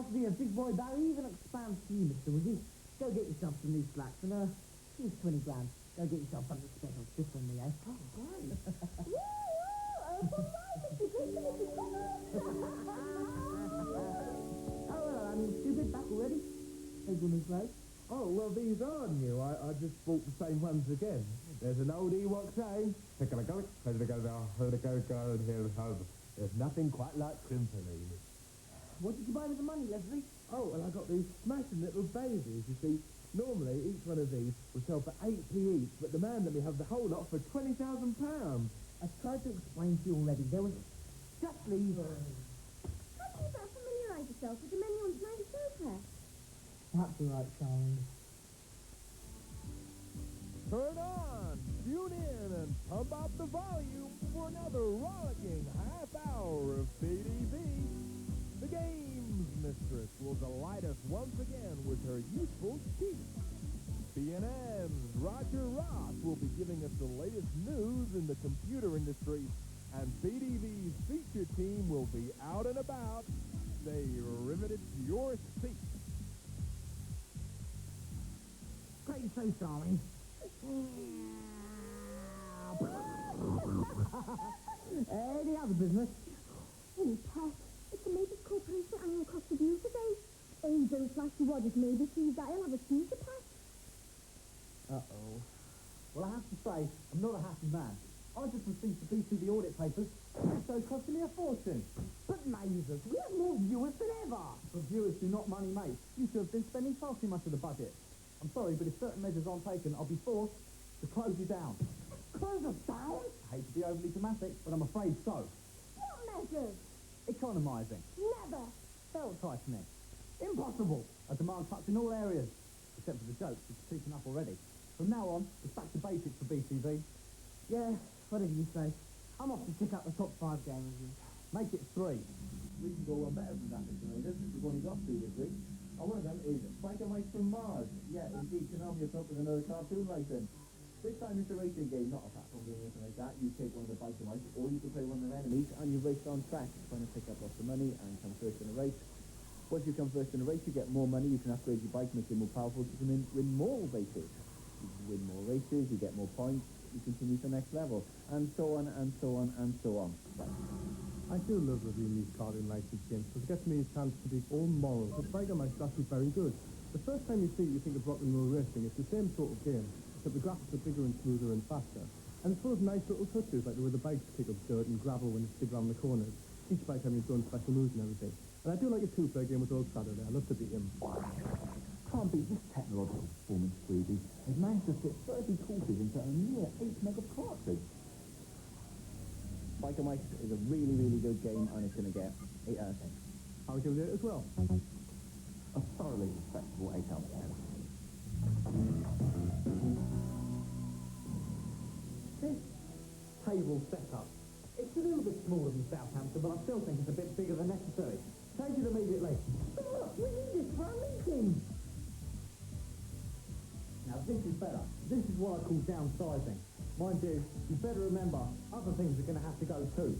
to be a big boy, Barry. Even expand to you, mister, would you? Go get yourself some new slacks and, here's 20 grand. Go get yourself something special. Just from me, eh? Oh, great. Woo! Oh, Mr. Great, Mr. Oh, well, I mean, stupid, back already? Hey, good news, mate. Oh, well, these are new. I just bought the same ones again. There's an old Ewok saying, there's nothing quite like Trimpoline. What did you buy with the money, Leslie? Oh, well, I got these smashing little babies. You see, normally each one of these would sell for 8p each, but the man let me have the whole lot for £20,000. I tried to explain to you already. There was... Just leave. How do you better familiarise yourself with the menu on tonight's sofa? Perhaps you're right, Charlie. Turn on, tune in, and pump up the volume for another rollicking half hour of BDV. The games mistress will delight us once again with her useful cheat. BNN's Roger Ross will be giving us the latest news in the computer industry, and BDV's feature team will be out and about. Stay riveted to your seat. Great say, Charlie. Any other business? Hey, Pat, it's the Mavis Corporation annual cost review today. Angel Flashy Rogers Mavis sees that he'll have a teaser pack. Uh-oh. Well, I have to say, I'm not a happy man. I just received a piece of the audit papers, so it's costing me a fortune. But Mazers, we have more viewers than ever. But viewers do not money make. You should have been spending far too much of the budget. I'm sorry, but if certain measures aren't taken, I'll be forced to close you down. Close us down? I hate to be overly dramatic, but I'm afraid so. What measures? Economising. Never. Belt tightening. Impossible. I demand cuts in all areas, except for the jokes, which are cheaping up already. From now on, it's back to basics for BTV. Yeah, whatever you say. I'm off to check out the top 5 game reviews. Make it 3. We can go on better than that, Mr. Raiders. We've only got 2 this week. And one of them is Spiker Mike from Mars. Yeah, indeed, can arm yourself with another cartoon racing. This time it's a racing game, not a platform game or anything like that. You take one of the Spiker Mice, or you can play one of their enemies, and you race on track, trying to pick up lots of money and come first in a race. Once you come first in a race, you get more money, you can upgrade your bike, make it more powerful, so you can win more races. You can win more races, you get more points, you continue to the next level, and so on, and so on, and so on. Right. I do love reviewing these cartoon racing games because it gets me a chance to be all moral. The Spider Mice is actually very good. The first time you see it, you think of rock and roll racing. It's the same sort of game, except the graphics are bigger and smoother and faster. And it's full of nice little touches, like the way the bikes pick up dirt and gravel when it's dig around the corners. Each bike having its own special moves and everything. And I do like a two-player game with Old Saturday. I love to beat him. Can't beat this technological performance, Squeezy. They've managed to fit 30 courses into a mere 8 meg of cartridge. Spiker Mice is a really, really good game, and it's going to get 8 out of 10. I would give it as well. A thoroughly respectable 8 out of 10. This table setup, it's a little bit smaller than Southampton, but I still think it's a bit bigger than necessary. Change it immediately. But look, we need this for our meeting. Now this is better. This is what I call downsizing. Mind you, you better remember, other things are going to have to go too.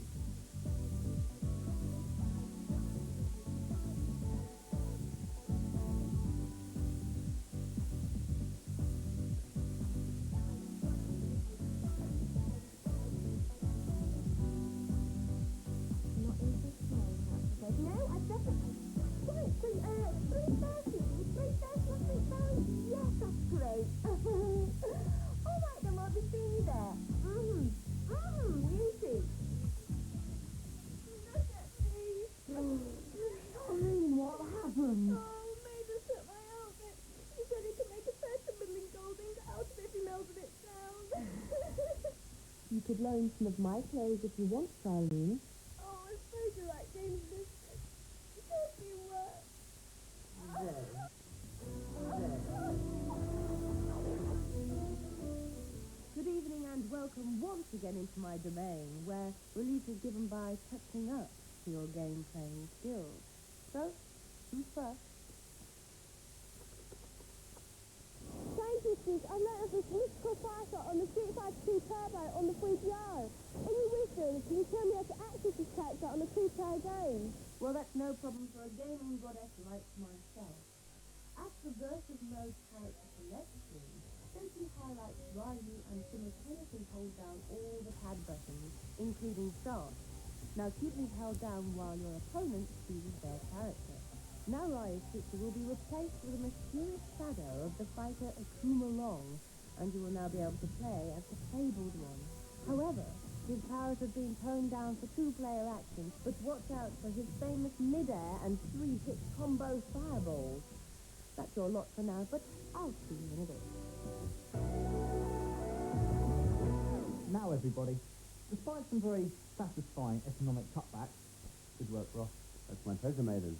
Not in this time, no, I definitely... Right, so, 3:30, not 3:30. Yes, that's great. All right, then, I'll be seeing you there. Beauty. Look at me. What happened? Oh, Mavis took my outfit. He said he could make a $30 goldings out of it if he melted it down. You could loan some of my clothes if you want, Charlene. Oh, I suppose you're right, James. Yes, you were. Good evening and welcome once again into my domain, where relief is given by touching up to your game-playing skills. So, who's first? Scientists, I noticed this mystical fighter on the Street Fighter 2 Turbo on the 3PO. In your wisdom, can you tell me how to access this tech like that on a two-player game. Well, that's no problem for a gaming goddess like myself. As for versus mode character selection, simply highlight Riley and simultaneously hold down all the pad buttons, including start. Now keep these held down while your opponent chooses their character. Now Raya's picture will be replaced with a mysterious shadow of the fighter Akuma Long, and you will now be able to play as the fabled one. However, his powers have been toned down for two-player action, but watch out for his famous mid-air and three-hit combo fireballs. That's your lot for now, but I'll see you in a bit. Now, everybody, despite some very satisfying economic cutbacks, good work, Ross, That's my pleasure, Maiden.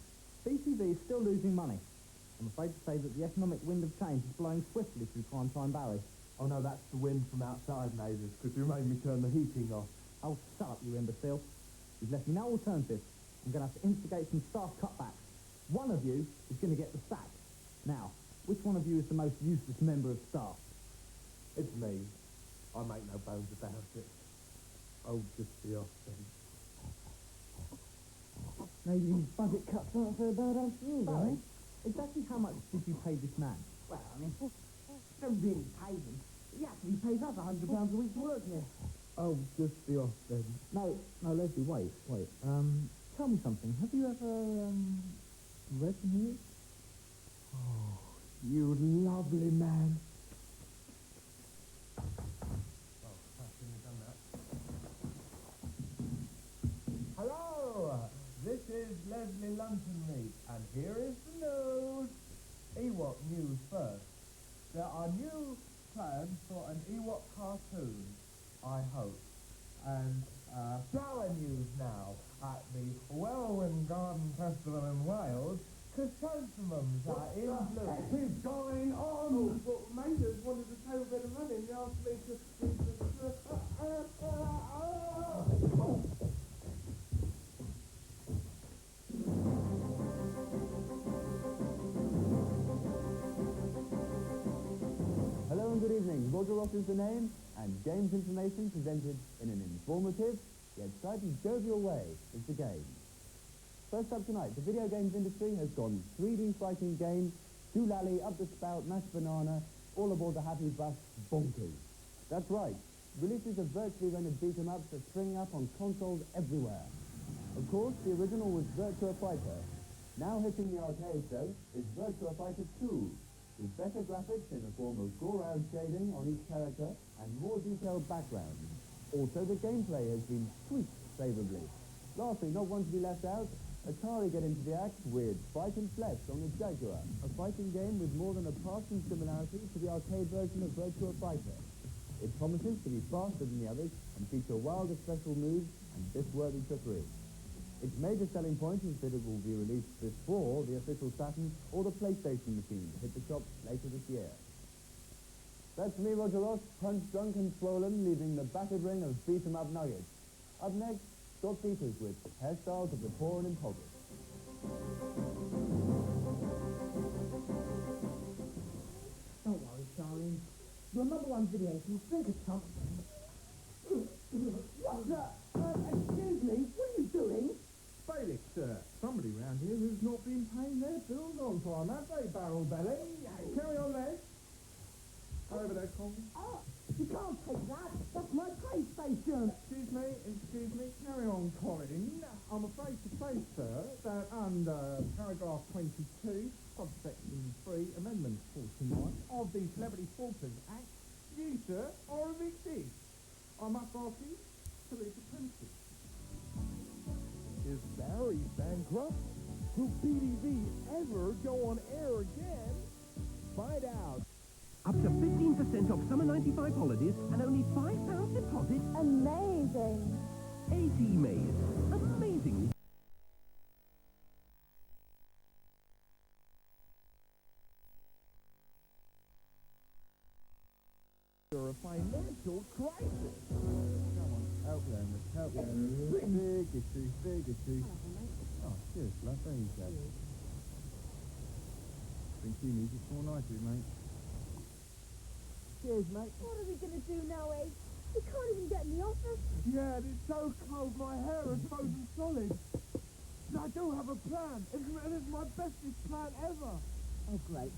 BTV is still losing money. I'm afraid to say that the economic wind of change is blowing swiftly through Primetime Barry. Oh no, that's the wind from outside, Mazes, because you made me turn the heating off. Oh, shut up, you imbecile. You've left me no alternative. I'm going to have to instigate some staff cutbacks. One of you is going to get the sack. Now, which one of you is the most useless member of staff? It's me. I make no bones about it. Oh, just the off then. Maybe these budget cuts aren't so bad after all, Barry. Exactly how much did you pay this man? Well, I mean, don't really pay him. He actually pays us £100 a week to work here. Oh, just the off then. No, Leslie, wait. Tell me something. Have you ever, read me? Oh, you lovely man. Hello, this is Leslie Luntonmeat, and here is the news. Ewok news first. There are new plans for an Ewok cartoon, I hope. And flower news now. At the Welwyn Garden Festival in Wales, chrysanthemums are in bloom. What is going on? Well, Maiden wanted to take a bit of money and he asked me Hello and good evening. Roger Ross is the name, and games information presented in an informative, yet slightly jovial way is the game. First up tonight, the video games industry has gone 3D fighting game, doolally, up the spout, mashed banana, all aboard the happy bus, bonkers. That's right. Releases of virtually rendered beat-em-ups are springing up on consoles everywhere. Of course, the original was Virtua Fighter. Now hitting the arcades, though, is Virtua Fighter 2, with better graphics in the form of Goran shading on each character and more detailed backgrounds. Also, the gameplay has been tweaked favourably. Lastly, not one to be left out, Atari get into the act with Fight and Flesh on the Jaguar, a fighting game with more than a passing similarity to the arcade version of Virtua Fighter. It promises to be faster than the others and feature wilder special moves and dish-worthy trickery. Its major selling point is that it will be released before the official Saturn or the PlayStation machine hit the shops later this year. That's me, Roger Ross, punch drunk and swollen, leaving the battered ring of beat-em-up nuggets. Up next, Scott Peters with Hairstyles of the Poor and Impoverished. Don't worry, Charlie. Your number one video can think of something. Excuse me, what are you doing? Felix, sir, somebody round here who's not been paying their bills on time, have they, Barrel Belly? Carry on, Les. Go over there, Colin. Oh, you can't take that. That's my PlayStation. Excuse me, carry on, Colin. I'm afraid to say, sir, that under paragraph 22, subsection 3, amendment 49 of the Celebrity Sporters Act, you, sir, are evicted. I must ask you to leave the premises. Is Barry bankrupt? Will BTV ever go on air again? Find out. Up to 15% off summer 95 holidays and only £5 deposit. Amazing. AT Maze. Amazingly. A financial crisis. Come on, help them, help them. Big issue. Oh, cheers, love, there you go. Think you need it more nicely, mate. Cheers, mate. What are we going to do now, eh? We can't even get in the office. Yeah, and it's so cold my hair is frozen solid. But I do have a plan, and it's my bestest plan ever. Oh, great.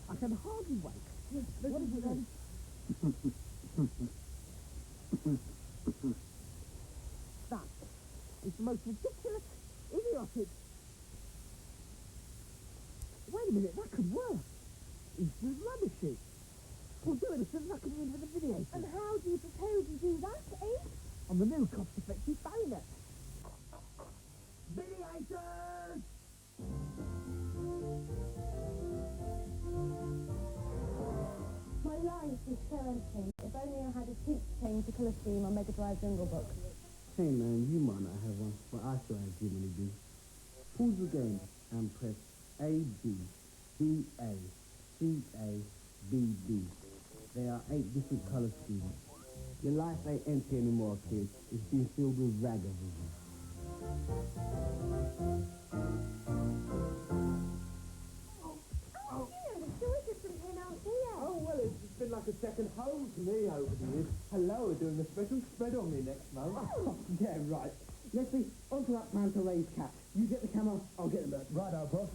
I can hardly wait. What is it then? That is the most ridiculous, idiotic... Wait a minute, that could work. Instant rubbishy. We'll do it as soon as I can enter the video. And how do you propose to do that, eh? On the new cost-effective bayonet. Videators! My life is so empty. If only I had a teach change to colour scheme on Mega Drive Jungle Book. Hey man, you might not have one, but I sure as humanly do. Pause the game and press A, B, B, A, C, A, B, B. There are 8 different color schemes. Your life ain't empty anymore, kids. It's been filled with ragamuffin. Oh, you know the sewer system came out here. Oh, well, it's been like a second home to me over the years. Hello, we're doing a special spread on me next month. Oh, yeah, right. Let's see, onto that plan to raise cash. You get the camera, I'll get the merch. Right, boss.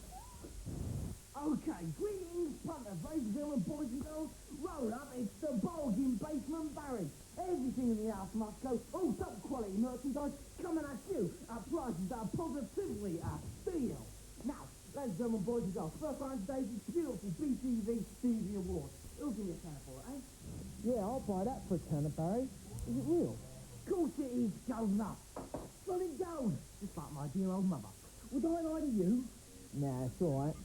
Okay, greetings, punters, ladies and gentlemen, boys and girls. Roll up, it's the Bargain Basement Barry. Everything in the house must go. All top quality merchandise coming at you at prices that are positively a steal. Now, ladies and gentlemen, boys and girls, first line today is beautiful BTV TV Award. Who'll give me a tenner for it, eh? Yeah, I'll buy that for a tenner, Barry. Is it real? Of course it is, governor. Solid gold, just like my dear old mother. Would I lie to you? Nah, it's all right.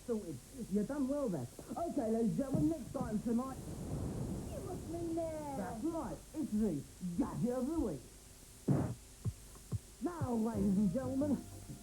Sorted. You've done well then. Okay, ladies and gentlemen, next item tonight. You must mean there. That's right. It's the Gadget of the Week. Now, ladies and gentlemen,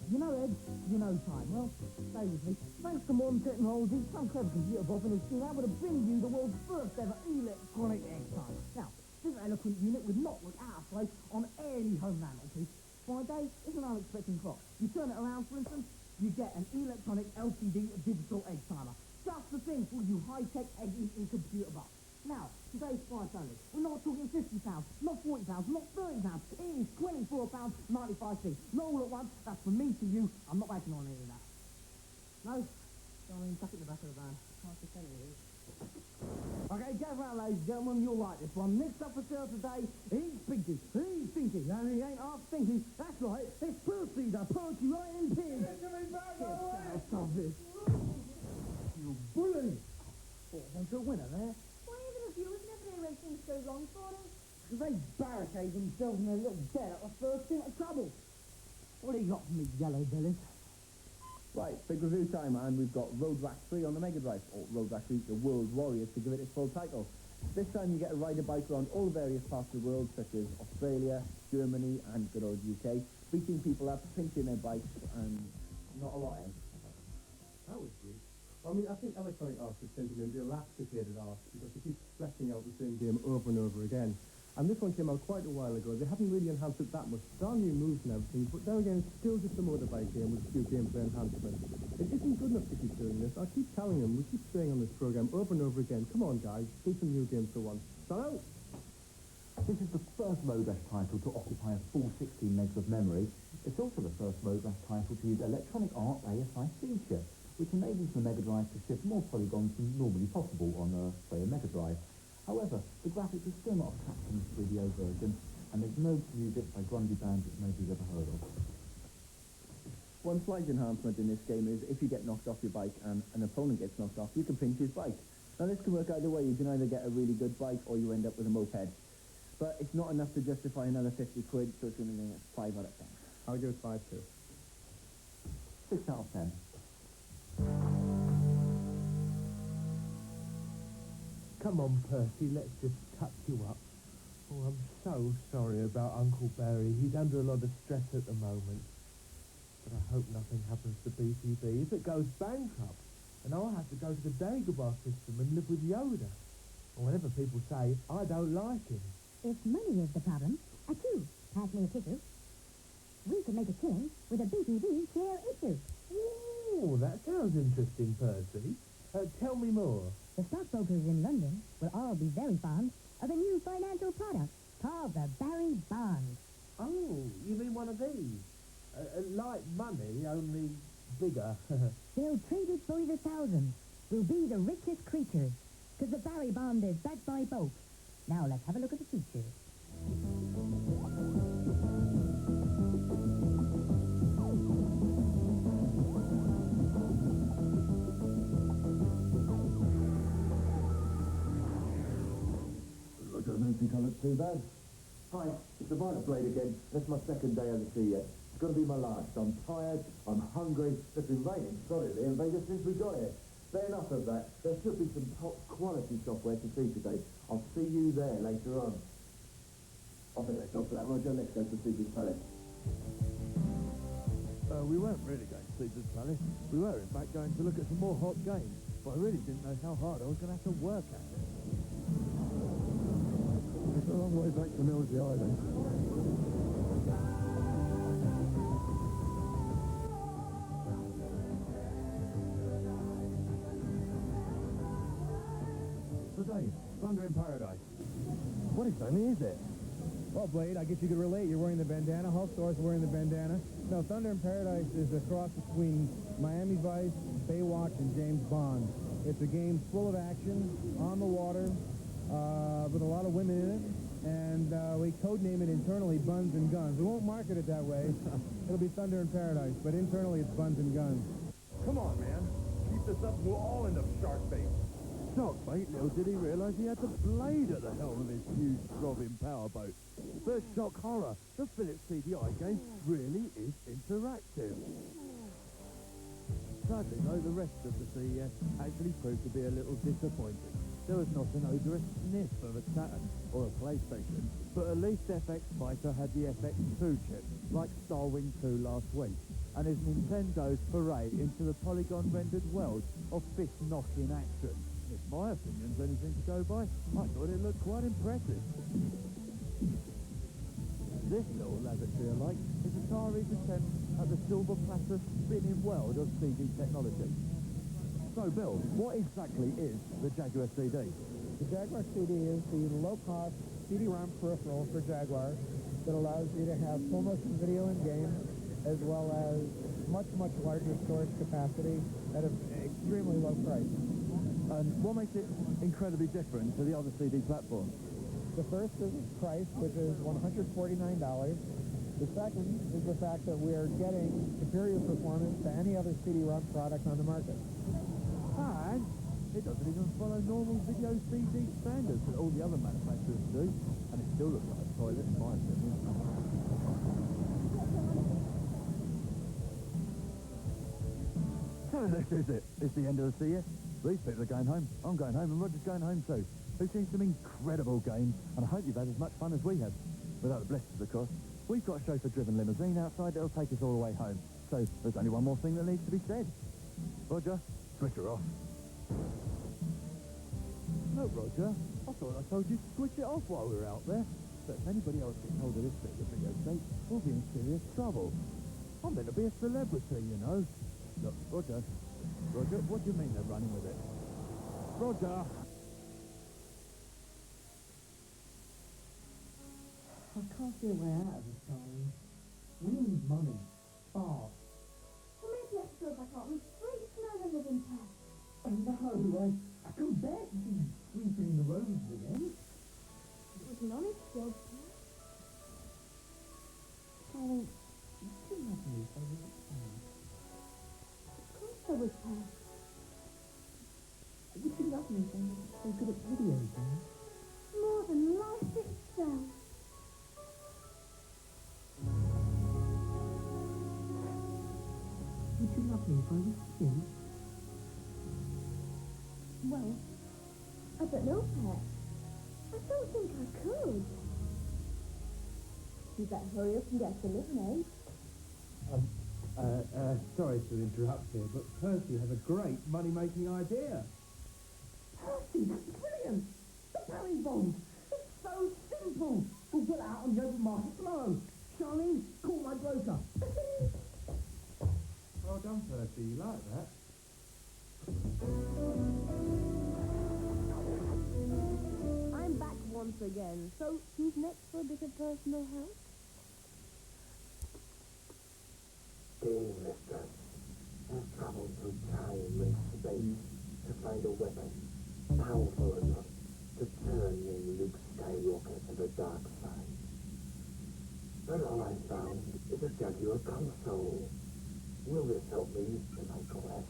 you know Ed, you know time. Well, stay with me. Thanks to modern technology, some clever computer boffin has been able to bring you the world's first ever electronic egg timer. Now, this eloquent unit would not look out of place on any home mantelpiece. Friday is an unexpected clock. You turn it around, for instance, you get an electronic LCD digital egg timer. Just the thing for you high-tech egg-eating computer buffs. Now, today's price only. We're not talking £50, not £40, not £30. It is £24.95. Not all at once. That's from me to you. I'm not making on any of that. No? Darling, tuck it in the back of the van. Can't see any of these. Okay, gather round, ladies and gentlemen, you'll like this one. Next up for sale today, he's Pinky. He's Pinky, and he ain't half stinky. That's right, it's Percy, the poetry writing pig. Get out of this. You bully. Thought them to a winner there. Why are the reviewers never know when things go wrong for them? Because they barricade themselves in their little den at the first bit of trouble. What do you got for me, yellow bellies? Right, big review time, and we've got Road Rash 3 on the Mega Drive, or Road Rash 3, The World Warriors, to give it its full title. This time you get to ride a bike around all various parts of the world, such as Australia, Germany, and good old UK, beating people up, pinching their bikes, and not a lot else. That was good. I mean, I think Electronic Arts is tending to be dilapidated art because they keep fleshing out the same game over and over again. And this one came out quite a while ago. They haven't really enhanced it that much. There are new moves and everything, but then again, it's still just a motorbike game with a few gameplay enhancements. It isn't good enough to keep doing this. I keep telling them, we keep saying on this program over and over again, come on guys, do some new games for once. So, This is the first Road Rash title to occupy a full 16 megs of memory. It's also the first Road Rash title to use Electronic Arts ASI feature, which enables the Mega Drive to ship more polygons than normally possible on, say, a Mega Drive. However, the graphics are still not as captured in the 3DO version, and there's no music by grungy bands that nobody's ever heard of. One slight enhancement in this game is if you get knocked off your bike and an opponent gets knocked off, you can pinch his bike. Now this can work either way. You can either get a really good bike or you end up with a moped. But it's not enough to justify another 50 quid, so it's going to get 5 out of 10. I'll give it 5 too. 6 out of 10. Come on, Percy, let's just touch you up. Oh, I'm so sorry about Uncle Barry. He's under a lot of stress at the moment. But I hope nothing happens to BTV. If it goes bankrupt, and I'll have to go to the Dagobah system and live with Yoda. Or whatever people say, I don't like him. If money is the problem, achoo, pass me a tissue. We could make a killing with a BTV share issue. Ooh, that sounds interesting, Percy. Tell me more. The stockbrokers in London will all be very fond of a new financial product called the Barry Bond. of these? Like money, only bigger. They'll trade us by the thousands. We'll be the richest creatures. Because the Barry Bond is backed by both. Now let's have a look at the features. Roger, I don't think I look too bad. Hi, it's the Violet Blade again. That's my second day on the sea yet. It's going to be my last. I'm tired, I'm hungry. It's been raining solidly in Vegas since we got here. But enough of that. There should be some top quality software to see today. I'll see you there later on. I think that's all for that, Roger. Let's go to Caesar's Palace. We weren't really going to Caesar's Palace. We were, in fact, going to look at some more hot games. But I really didn't know how hard I was going to have to work at it. It's a long way back to Millsy Island. Today, Thunder in Paradise. What exactly is it? Well, Blade, I guess you could relate. You're wearing the bandana. Hulkster's wearing the bandana. No, Thunder in Paradise is a cross between Miami Vice, Baywatch, and James Bond. It's a game full of action, on the water, with a lot of women in it, and we codename it internally Buns and Guns. We won't market it that way. It'll be Thunder in Paradise, but internally it's Buns and Guns. Come on, man. Keep this up, we'll all end up shark bait. Shark bait? Little did he realise he had the Blade at the helm of his huge throbbing powerboat. But shock horror, the Philips CDI game really is interactive. Sadly, though, the rest of the CES actually proved to be a little disappointing. There was not an odorous sniff of a Saturn or a PlayStation, but at least FX Fighter had the FX2 chip, like Starwing 2 last week, and is Nintendo's foray into the polygon-rendered world of fist-knocking action. If my opinion's anything to go by, I thought it looked quite impressive. This little lavatory alike is Atari's attempt at the silver platter spinning world of CD technology. So, Bill, what exactly is the Jaguar CD? The Jaguar CD is the low-cost CD-ROM peripheral for Jaguar that allows you to have full motion video in game, as well as much, much larger storage capacity at an extremely low price. And what makes it incredibly different to the other CD platforms? The first is its price, which is $149. The second is the fact that we are getting superior performance to any other CD-ROM product on the market. And it doesn't even follow normal video CD standards that all the other manufacturers do, and it still looks like a toilet in my opinion. So this is it. It's the end of the CES. These people are going home. I'm going home, and Roger's going home too. We've seen some incredible games, and I hope you've had as much fun as we have. Without the blessings, of course. We've got a chauffeur-driven limousine outside that'll take us all the way home. So there's only one more thing that needs to be said. Roger, switch her off. No, Roger. I thought I told you to switch it off while we were out there. But if anybody else gets hold of this bit of videotape, we'll be in serious trouble. I'm meant to be a celebrity, you know. Look, Roger, what do you mean they're running with it? Roger! I can't see a way out of this, Charlie. We need money. Fast. Well, maybe I should go back out on the streets now and live in town. Oh no, I can bear to see you sweeping the roads again. It was an honest job. Charlie, you should love me if I was at town. Of course I was proud. Would you love me if I was so good at video games? More than life itself. Would you love me if I was thin? Well, I don't know, Pet. I don't think I could. You better hurry up and get the lemonade. Sorry to interrupt here, but Percy has a great money-making idea. Percy, that's brilliant! The Barry Bond! It's so simple! We'll get out on the open market tomorrow. Charlie, call my broker. Well done, Percy. You like that? I'm back once again. So, who's next for a bit of personal help? game mistress has traveled through time and space to find a weapon powerful enough to turn young Luke Skywalker to the dark side. But all I found is a Jaguar console. Will this help me in my quest?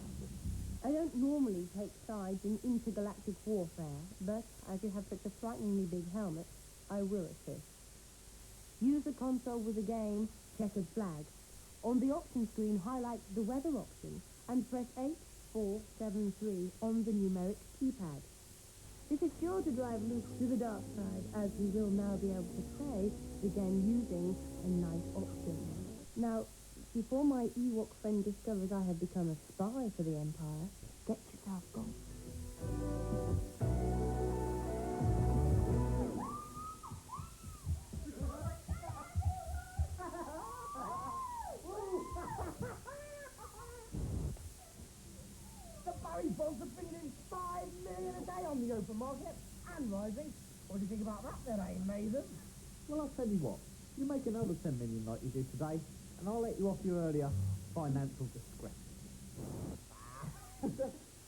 I don't normally take sides in intergalactic warfare, but as you have such a frighteningly big helmet, I will assist. Use the console with the game Checkered Flag. On the option screen, highlight the weather option and press 8, 4, 7, 3 on the numeric keypad. This is sure to drive Luke to the dark side, as he will now be able to play the game using a nice option. Now, before my Ewok friend discovers I have become a spy for the Empire, get yourself gone. The Barry Bonds are bringing in $5 million a day on the open market and rising. What do you think about that then, eh, Mason? Well, I'll tell you what. You make another 10 million like you did today, and I'll let you off your earlier financial discretion.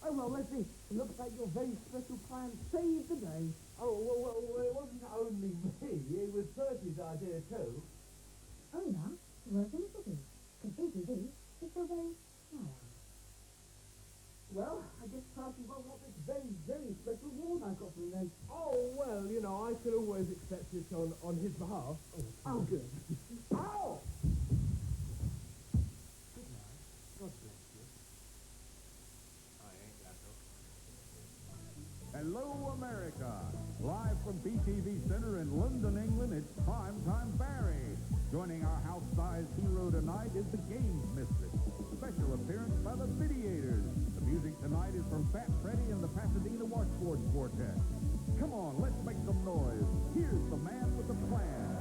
Oh, well, Leslie, it looks like your very special plan saved the day. Oh, well, it wasn't only me. It was Percy's idea, too. Oh, yeah? Worth a little bit. Because BTV is so very smart. Well, I guess Percy won't want this very, very special reward I've got for him then. Oh, well, you know, I could always accept it on his behalf. Oh, good. Ow! God bless you. Hello, America. Live from BTV Center in London, England, it's Primetime Barry. Joining our house-sized hero tonight is the Games Mistress. Special appearance by the Videators. The music tonight is from Fat Freddy and the Pasadena Washboard Quartet. Come on, let's make some noise. Here's the man with the plan.